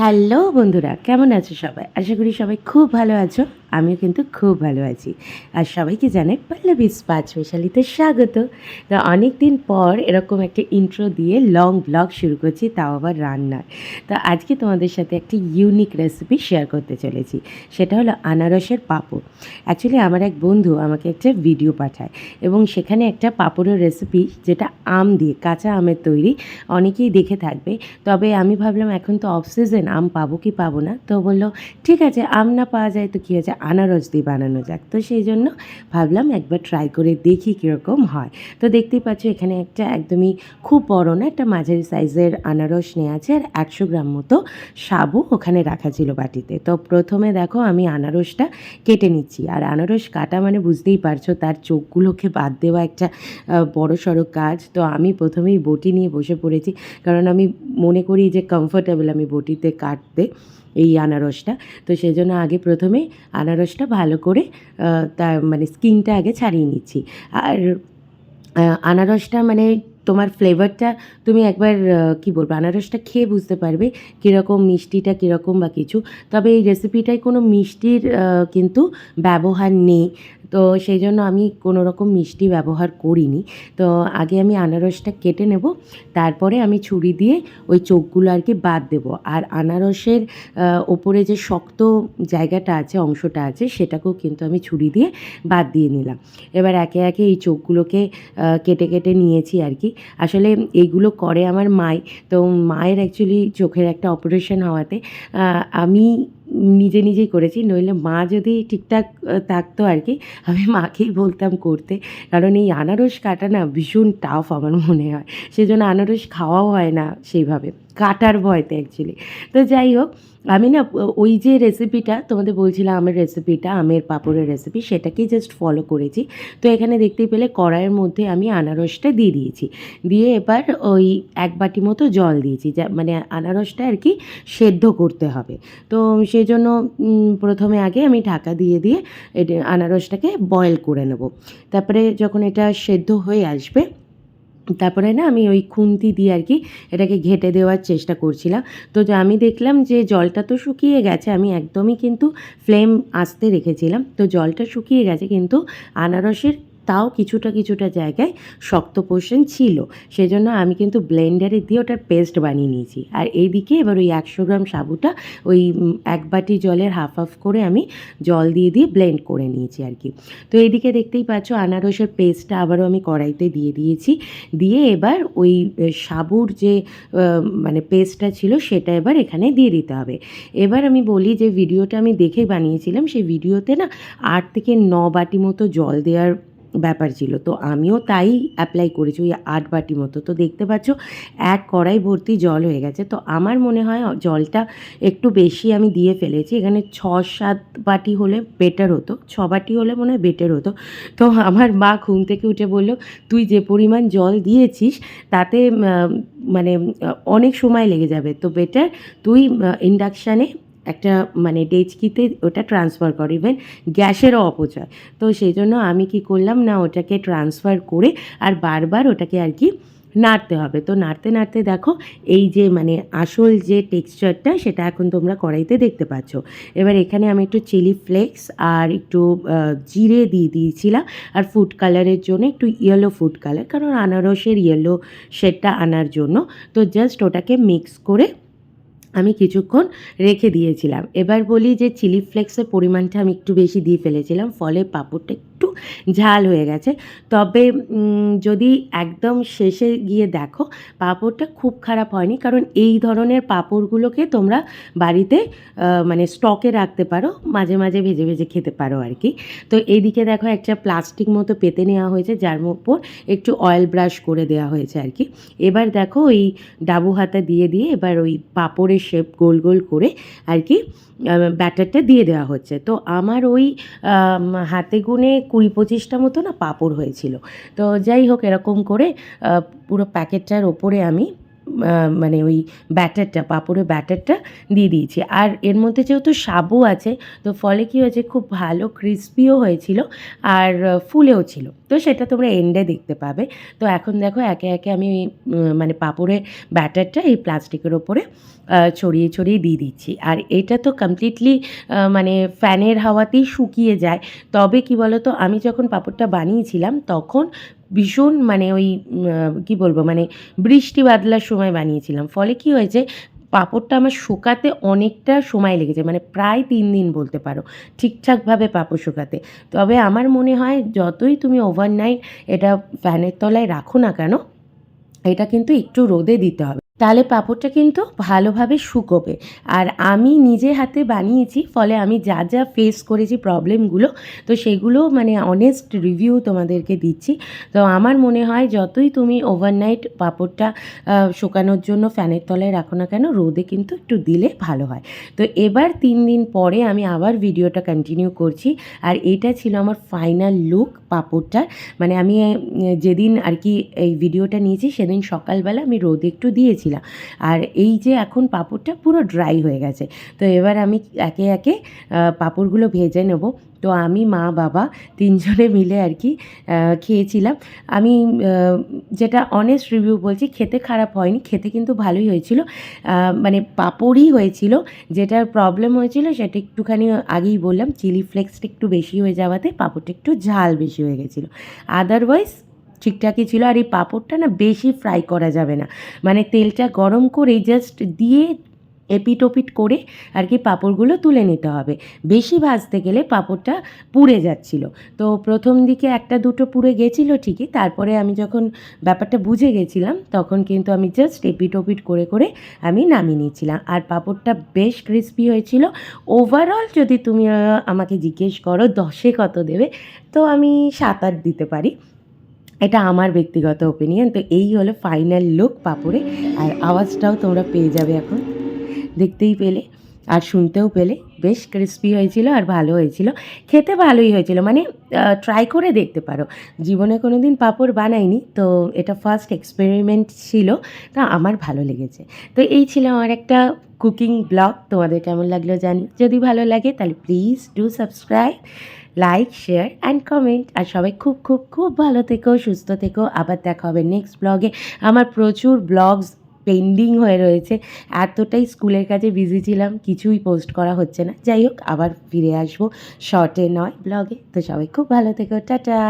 Hello বন্ধুরা, কেমন আছো সবাই? আশা করি সবাই খুব ভালো আছো। আমিও কিন্তু খুব ভালো আছি। আর সবাইকে জানাই পল্লবীস পাঁচ স্পেশালিতে স্বাগত। তো অনেক দিন পর এরকম একটা ইন্ট্রো দিয়ে লং ব্লগ শুরু করছি, তাও আবার রান্নার। তো আজকে তোমাদের সাথে একটি ইউনিক রেসিপি শেয়ার করতে চলেছি। সেটা হলো আনারসের পাঁপড়। অ্যাকচুয়ালি আমার এক বন্ধু আমাকে একটা ভিডিও পাঠায় এবং সেখানে একটা পাঁপড়ের রেসিপি, যেটা আম দিয়ে, কাঁচা আমের তৈরি। অনেকেই দেখে থাকবে। তবে আমি ভাবলাম এখন তো অফ সিজন, আম পাবো কি পাবো না। তো বলল ঠিক আছে, আম না পাওয়া যায় তো কী আছে, আনারস দিয়ে বানানো যাক। তো সেই জন্য ভাবলাম একবার ট্রাই করে দেখি কীরকম হয়। তো দেখতেই পাচ্ছ এখানে একটা একদমই খুব বড় না, একটা মাঝারি সাইজের আনারস নেওয়া আছে, আর 100 গ্রাম মতো সাবু ওখানে রাখা ছিল বাটিতে। তো প্রথমে দেখো আমি আনারসটা কেটে নিচ্ছি। আর আনারস কাটা মানে বুঝতেই পারছো, তার চোখগুলোকে বাদ দেওয়া একটা বড় সড়ো কাজ। তো আমি প্রথমেই বটি নিয়ে বসে পড়েছি, কারণ আমি মনে করি যে কমফোর্টেবল আমি বটিতে কাটতে এই আনারসটা। তো সেজন্য আগে প্রথমে আনারসটা ভালো করে তার মানে স্কিনটা আগে ছাড়িয়ে নিচ্ছি। আর আনারসটা মানে তোমার ফ্লেভারটা তুমি একবার কী বলবো, আনারসটা খেয়ে বুঝতে পারবে কীরকম, মিষ্টিটা কীরকম বা কিছু। তবে এই রেসিপিটায় কোনো মিষ্টির কিন্তু ব্যবহার নেই। তো সেই জন্য আমি কোনো রকম মিষ্টি ব্যবহার করিনি। তো আগে আমি আনারসটা কেটে নেব, তারপরে আমি ছুরি দিয়ে ওই চোখগুলো আর কি বাদ দেবো। আর আনারসের ওপরে যে শক্ত জায়গাটা আছে, অংশটা আছে, সেটাকেও কিন্তু আমি ছুরি দিয়ে বাদ দিয়ে নিলাম। এবার একে একে এই চোখগুলোকে কেটে কেটে নিয়েছি আর কি। আসলে এইগুলো করে আমার মাই। তো মায়ের অ্যাকচুয়ালি চোখের একটা অপারেশন হওয়াতে আমি নিজে নিজেই করেছি। নইলে মা যদি ঠিকঠাক থাকতো আর কি, আমি মাকেই বলতাম করতে। কারণ এই আনারস কাটা না ভীষণ টাফ আমার মনে হয়। সেজন্য আনারস খাওয়াও হয় না সেইভাবে, কাটার ভয়তে অ্যাকচুয়ালি। তো যাই হোক, আমি না ওই যে রেসিপিটা তোমাদের বলছিলাম, আমের রেসিপিটা, আমের পাঁপড়ের রেসিপি, সেটাকেই জাস্ট ফলো করেছি। তো এখানে দেখতেই পেলে কড়াইয়ের মধ্যে আমি আনারসটা দিয়ে দিয়েছি। দিয়ে এবার ওই 1 বাটি মতো জল দিয়েছি, যা মানে আনারসটা আর কি সেদ্ধ করতে হবে। তো সেই জন্য প্রথমে আগে আমি ঢাকা দিয়ে দিয়ে এটা আনারসটাকে বয়েল করে নেব। তারপরে যখন এটা সেদ্ধ হয়ে আসবে, তারপরে না আমি ওই খুন্তি দিয়ে আর কি এটাকে ঘেঁটে দেওয়ার চেষ্টা করছিলাম। তো আমি দেখলাম যে জলটা তো শুকিয়ে গেছে, আমি একদমই কিন্তু ফ্লেম আস্তে রেখেছিলাম। তো জলটা শুকিয়ে গেছে, কিন্তু আনারসের তাও কিছুটা কিছুটা জায়গায় শক্ত পোর্শন ছিল। সেজন্য আমি কিন্তু ব্লেন্ডারে দিয়ে ওটার পেস্ট বানিয়ে নিয়েছি। আর এইদিকে এবার ওই 100 গ্রাম সাবুটা ওই 1 বাটি জলের হাফ হাফ করে আমি জল দিয়ে দিয়ে ব্লেন্ড করে নিয়েছি আর কি। তো এইদিকে দেখতেই পাচ্ছ আনারসের পেস্টটা আবারও আমি কড়াইতে দিয়ে দিয়েছি। দিয়ে এবার ওই সাবুর যে মানে পেস্টটা ছিল সেটা এবার এখানে দিয়ে দিতে হবে। এবার আমি বলি যে ভিডিওটা আমি দেখে বানিয়েছিলাম, সেই ভিডিওতে না 8 থেকে 9 বাটি মতো জল দেওয়ার ব্যাপার ছিল। তো আমিও তাই অ্যাপ্লাই করেছি, ওই 8 বাটি মতো। তো দেখতে পাচ্ছ 1 কড়াই ভর্তি জল হয়ে গেছে। তো আমার মনে হয় জলটা একটু বেশি আমি দিয়ে ফেলেছি। এখানে 6-7 বাটি হলে বেটার হতো, 6 বাটি হলে মনে হয় বেটার হতো। তো আমার মা ঘুম থেকে উঠে বলল, তুই যে পরিমাণ জল দিয়েছিস তাতে মানে অনেক সময় লেগে যাবে, তো বেটার তুই ইন্ডাকশানে একটা মানে ডেচকিতে ওটা ট্রান্সফার কর, ইভেন গ্যাসেরও অপচয়। তো সেই জন্য আমি কি করলাম না, ওটাকে ট্রান্সফার করে আর বারবার ওটাকে আর কি নাড়তে হবে। তো নাড়তে নাড়তে দেখো এই যে মানে আসল যে টেক্সচারটা, সেটা এখন তোমরা কড়াইতে দেখতে পাচ্ছ। এবার এখানে আমি একটু চিলি ফ্লেক্স আর একটু জিরে দিয়ে দিয়েছিলাম। আর ফুড কালারের জন্য একটু ইয়েলো ফুড কালার, কারণ আনারসের ইয়েলো শেডটা আনার জন্য। তো জাস্ট ওটাকে মিক্স করে আমি কিছুক্ষণ রেখে দিয়েছিলাম। এবার বলি যে চিলি ফ্লেক্সের পরিমাণটা আমি একটু বেশি দিয়ে ফেলেছিলাম, ফলে পাঁপড়টা একটু ঝাল হয়ে গেছে। তবে যদি একদম শেষে গিয়ে দেখো, পাঁপড়টা খুব খারাপ হয়নি। কারণ এই ধরনের পাঁপড়গুলোকে তোমরা বাড়িতে মানে স্টকে রাখতে পারো, মাঝে মাঝে ভেজে ভেজে খেতে পারো আর কি। তো এইদিকে দেখো একটা প্লাস্টিক মতো পেতে নেওয়া হয়েছে, যার উপর একটু অয়েল ব্রাশ করে দেওয়া হয়েছে আর কি। এবার দেখো ওই ডাবু হাতা দিয়ে দিয়ে এবার ওই পাঁপড়ের শেপ গোল গোল করে আর কি ব্যাটারটা দিয়ে দেওয়া হচ্ছে। তো আমার ওই হাতে গুনে 20-25টা মতো না পাঁপড় হয়েছিল। তো যাই হোক, এরকম করে পুরো প্যাকেটটার ওপরে আমি মানে ওই ব্যাটারটা, পাঁপড়ের ব্যাটারটা দিয়ে দিয়েছি। আর এর মধ্যে যেহেতু সাবু আছে, তো ফলে কী হয়েছে, খুব ভালো ক্রিস্পিও হয়েছিল আর ফুলেও ছিল। তো সেটা তোমরা এন্ডে দেখতে পাবে। তো এখন দেখো একে একে আমি মানে পাঁপড়ের ব্যাটারটা এই প্লাস্টিকের ওপরে ছড়িয়ে ছড়িয়ে দিয়ে দিচ্ছি। আর এটা তো কমপ্লিটলি মানে ফ্যানের হাওয়াতেই শুকিয়ে যায়। তবে কি বলো তো, আমি যখন পাঁপড়টা বানিয়েছিলাম তখন ভীষণ মানে ওই কী বলবো, মানে বৃষ্টি বাদলার সময় বানিয়েছিলাম। ফলে কী হয়েছে, পাঁপড়টা আমার শুকাতে অনেকটা সময় লেগেছে, মানে প্রায় 3 দিন বলতে পারো ঠিকঠাকভাবে পাঁপড় শুকাতে। তবে আমার মনে হয় যতই তুমি ওভারনাইট এটা ফ্যানের তলায় রাখো না কেন, এটা কিন্তু একটু রোদে দিতে হবে, তাহলে পাঁপড়টা কিন্তু ভালোভাবে শুকোবে। আর আমি নিজে হাতে বানিয়েছি, ফলে আমি যা যা ফেস করেছি প্রবলেমগুলো, তো সেগুলো মানে অনেস্ট রিভিউ তোমাদেরকে দিচ্ছি। তো আমার মনে হয় যতই তুমি ওভারনাইট পাঁপড়টা শুকানোর জন্য ফ্যানের তলায় রাখো না কেন, রোদে কিন্তু একটু দিলে ভালো হয়। তো এবার 3 দিন পরে আমি আবার ভিডিওটা কন্টিনিউ করছি। আর এটা ছিল আমার ফাইনাল লুক পাঁপড়টার। মানে আমি যেদিন আর কি এই ভিডিওটা নিয়েছি সেদিন সকালবেলা আমি রোদে একটু দিয়েছিলাম। আর এই যে এখন পাঁপড়টা পুরো ড্রাই হয়ে গেছে। তো এবার আমি একে একে পাঁপড়গুলো ভেজে নেব। তো আমি, মা, বাবা 3 জনে মিলে আর কি খেয়েছিলাম। আমি যেটা অনেস্ট রিভিউ বলছি, খেতে খারাপ হয়নি, খেতে কিন্তু ভালোই হয়েছিল। মানে পাঁপড়ই হয়েছিল, যেটার প্রবলেম হয়েছিল সেটা একটুখানি আগেই বললাম, চিলি ফ্লেক্সটা একটু বেশি হয়ে যাওয়াতে পাঁপড়টা একটু ঝাল বেশি হয়ে গেছিলো। আদারওয়াইজ ঠিকঠাকই ছিল। আর এই পাঁপড়টা না বেশি ফ্রাই করা যাবে না, মানে তেলটা গরম করে জাস্ট দিয়ে এপিট ওপিট করে আর কি পাঁপড়গুলো তুলে নিতে হবে। বেশি ভাজতে গেলে পাঁপড়টা পুড়ে যাচ্ছিল। তো প্রথম দিকে 1-2 পুড়ে গেছিলো ঠিকই, তারপরে আমি যখন ব্যাপারটা বুঝে গেছিলাম তখন কিন্তু আমি জাস্ট এপিট ওপিট করে করে আমি নামিয়ে নিয়েছিলাম। আর পাঁপড়টা বেশ ক্রিস্পি হয়েছিল। ওভারঅল যদি তুমি আমাকে জিজ্ঞেস করো 10-এ কত দেবে, তো আমি 7-8 দিতে পারি। এটা আমার ব্যক্তিগত ওপিনিয়ন। তো এই হলো ফাইনাল লুক পাঁপড়ে। আর আওয়াজটাও তোমরা পেয়ে যাবে এখন, দেখতেই পেলে আর শুনতেও পেলে। বেশ ক্রিস্পি হয়েছিল আর ভালো হয়েছিল, খেতে ভালোই হয়েছিল। মানে ট্রাই করে দেখতে পারো। জীবনে কোনো দিন পাঁপড় বানাইনি, তো এটা ফার্স্ট এক্সপেরিমেন্ট ছিল, তো আমার ভালো লেগেছে। তো এই ছিল আমার একটা কুকিং ব্লগ। তোমাদের কেমন লাগলো জানি। যদি ভালো লাগে তাহলে please do subscribe, like, share and comment. আর সবাই খুব খুব খুব ভালো থেকো, সুস্থ থেকো। আবার দেখা হবে নেক্সট ব্লগে। আমার প্রচুর ব্লগস পেন্ডিং হয়ে রয়েছে, এতটাই স্কুলের কাজে বিজি ছিলাম, কিছুই পোস্ট করা হচ্ছে না। যাই হোক, আবার ফিরে আসবো শর্টে নয়, ব্লগে। তো সবাই খুব ভালো থেকো, টাটা।